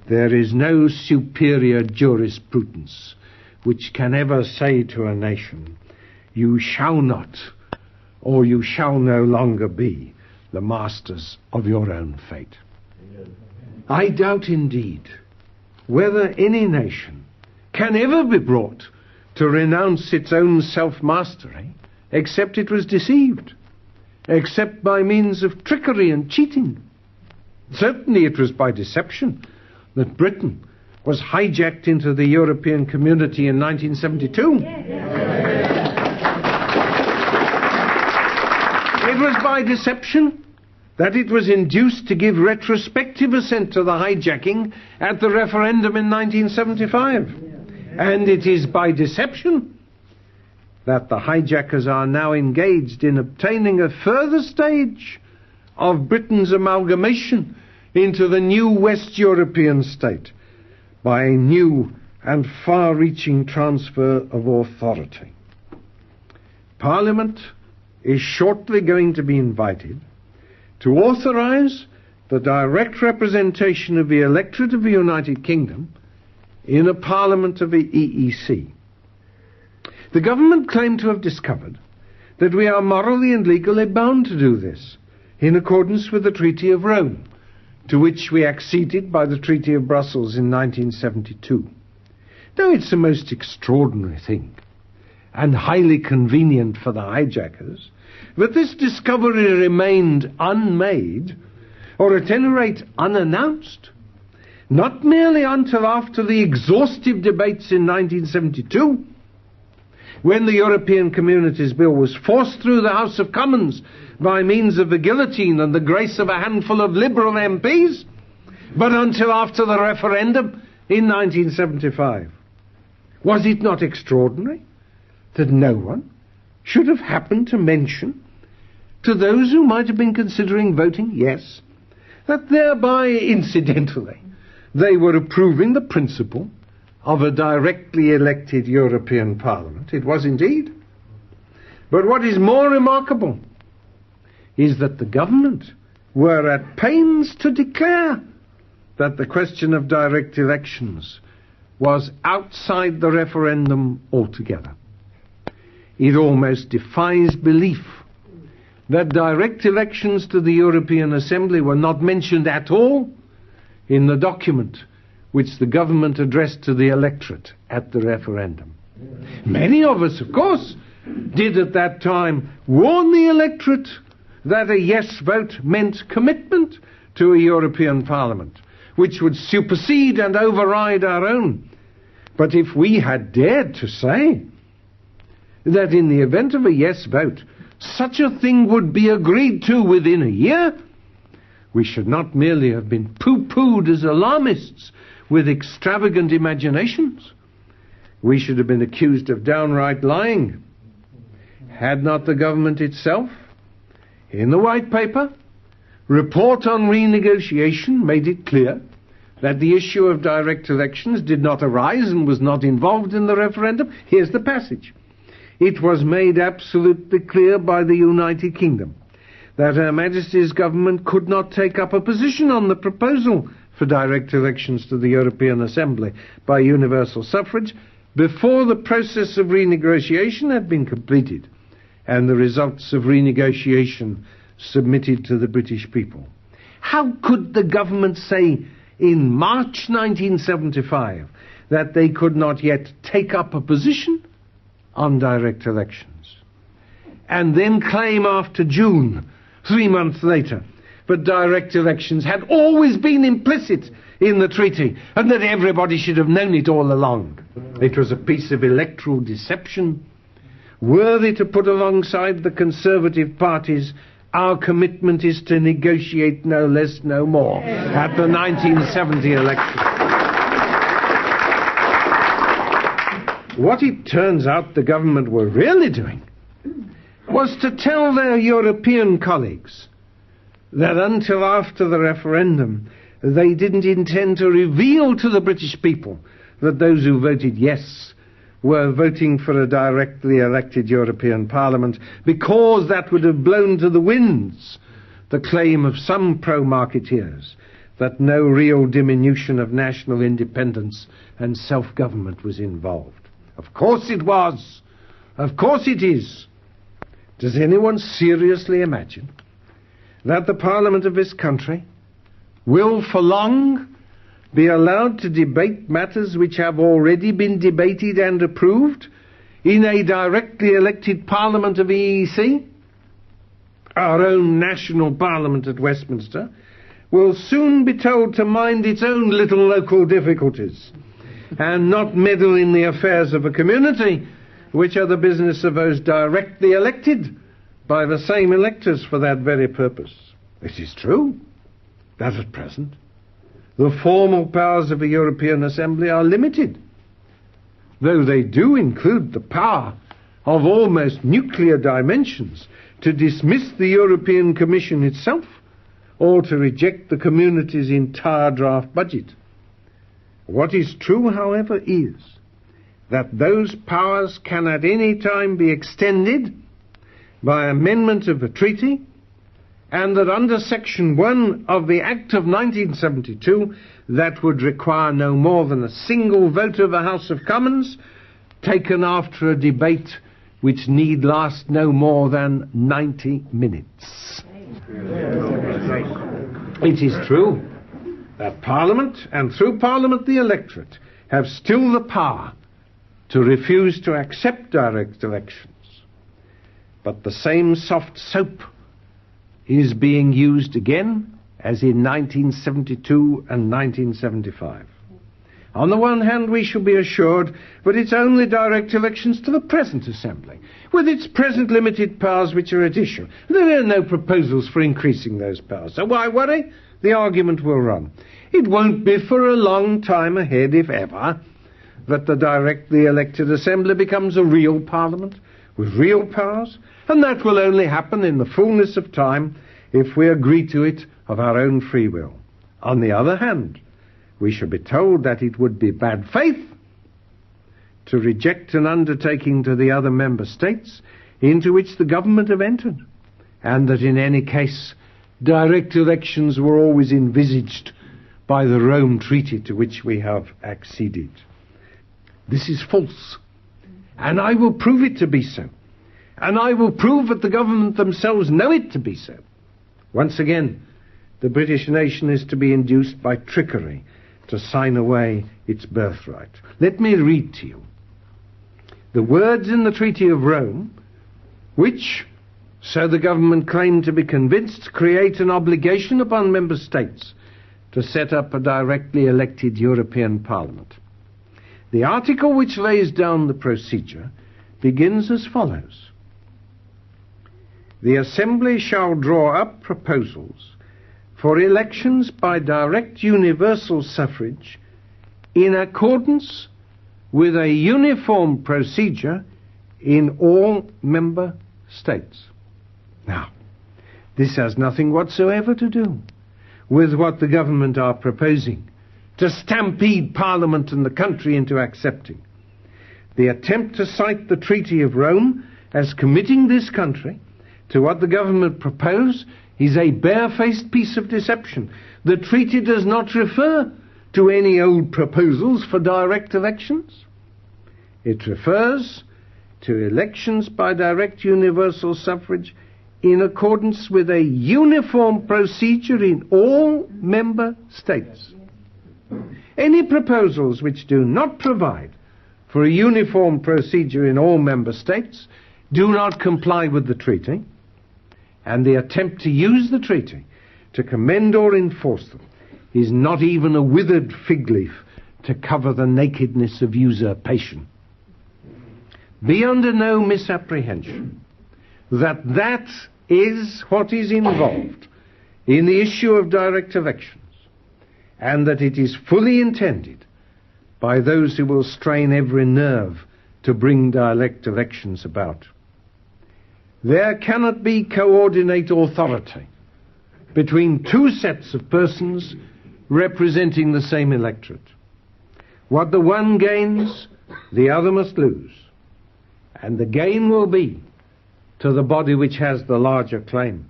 There is no superior jurisprudence which can ever say to a nation, you shall not, or you shall no longer be the masters of your own fate. I doubt indeed whether any nation can ever be brought to renounce its own self-mastery except it was deceived, except by means of trickery and cheating. Certainly it was by deception that Britain was hijacked into the European Community in 1972. It was by deception that it was induced to give retrospective assent to the hijacking at the referendum in 1975. And it is by deception that the hijackers are now engaged in obtaining a further stage of Britain's amalgamation into the new West European state by a new and far-reaching transfer of authority. Parliament is shortly going to be invited to authorize the direct representation of the electorate of the United Kingdom in a parliament of the EEC. The government claimed to have discovered that we are morally and legally bound to do this in accordance with the Treaty of Rome, to which we acceded by the Treaty of Brussels in 1972. Now, it's a most extraordinary thing and highly convenient for the hijackers that this discovery remained unmade, or at any rate unannounced, not merely until after the exhaustive debates in 1972, when the European Communities Bill was forced through the House of Commons by means of the guillotine and the grace of a handful of Liberal MPs, but until after the referendum in 1975. Was it not extraordinary that no one should have happened to mention to those who might have been considering voting yes, that thereby, incidentally, they were approving the principle of a directly elected European Parliament? It was indeed. But what is more remarkable is that the government were at pains to declare that the question of direct elections was outside the referendum altogether. It almost defies belief that direct elections to the European Assembly were not mentioned at all in the document which the government addressed to the electorate at the referendum. Many of us, of course, did at that time warn the electorate that a yes vote meant commitment to a European Parliament, which would supersede and override our own. But if we had dared to say that in the event of a yes vote, such a thing would be agreed to within a year, we should not merely have been pooh-poohed as alarmists with extravagant imaginations. We should have been accused of downright lying. Had not the government itself, in the White Paper, report on renegotiation, made it clear that the issue of direct elections did not arise and was not involved in the referendum? Here's the passage. It was made absolutely clear by the United Kingdom that Her Majesty's government could not take up a position on the proposal for direct elections to the European Assembly by universal suffrage before the process of renegotiation had been completed and the results of renegotiation submitted to the British people. How could the government say in March 1975 that they could not yet take up a position on direct elections, and then claim after June, 3 months later, that direct elections had always been implicit in the treaty and that everybody should have known it all along? It was a piece of electoral deception worthy to put alongside the Conservative parties "Our commitment is to negotiate no less, no more" at the 1970 election. What it turns out the government were really doing was to tell their European colleagues that until after the referendum they didn't intend to reveal to the British people that those who voted yes were voting for a directly elected European Parliament, because that would have blown to the winds the claim of some pro-marketeers that no real diminution of national independence and self-government was involved. Of course it was. Of course it is. Does anyone seriously imagine that the Parliament of this country will for long be allowed to debate matters which have already been debated and approved in a directly elected Parliament of the EEC? Our own national Parliament at Westminster will soon be told to mind its own little local difficulties and not meddle in the affairs of a community, which are the business of those directly elected by the same electors for that very purpose. It is true that at present the formal powers of the European Assembly are limited, though they do include the power of almost nuclear dimensions to dismiss the European Commission itself or to reject the community's entire draft budget. What is true, however, is that those powers can at any time be extended by amendment of the treaty, and that under Section 1 of the Act of 1972, that would require no more than a single vote of the House of Commons, taken after a debate which need last no more than 90 minutes. It is true that Parliament, and through Parliament the electorate, have still the power to refuse to accept direct elections. But the same soft soap is being used again as in 1972 and 1975. On the one hand, we shall be assured that it's only direct elections to the present Assembly, with its present limited powers which are at issue. There are no proposals for increasing those powers, so why worry? The argument will run. It won't be for a long time ahead, if ever, that the directly elected Assembly becomes a real Parliament with real powers, and that will only happen in the fullness of time if we agree to it of our own free will. On the other hand, we shall be told that it would be bad faith to reject an undertaking to the other member states into which the government have entered, and that in any case direct elections were always envisaged by the Rome Treaty to which we have acceded. This is false, and I will prove it to be so, and I will prove that the government themselves know it to be so. Once again, the British nation is to be induced by trickery to sign away its birthright. Let me read to you the words in the Treaty of Rome, which, so the government claimed to be convinced, create an obligation upon member states to set up a directly elected European Parliament. The article which lays down the procedure begins as follows: The Assembly shall draw up proposals for elections by direct universal suffrage in accordance with a uniform procedure in all member states. Now, this has nothing whatsoever to do with what the government are proposing to stampede Parliament and the country into accepting. The attempt to cite the Treaty of Rome as committing this country to what the government propose is a barefaced piece of deception. The treaty does not refer to any old proposals for direct elections. It refers to elections by direct universal suffrage in accordance with a uniform procedure in all member states. Any proposals which do not provide for a uniform procedure in all member states do not comply with the treaty, and the attempt to use the treaty to commend or enforce them is not even a withered fig leaf to cover the nakedness of usurpation. Be under no misapprehension that that is what is involved in the issue of direct elections, and that it is fully intended by those who will strain every nerve to bring direct elections about. There cannot be coordinate authority between two sets of persons representing the same electorate. What the one gains, the other must lose, and the gain will be to the body which has the larger claim.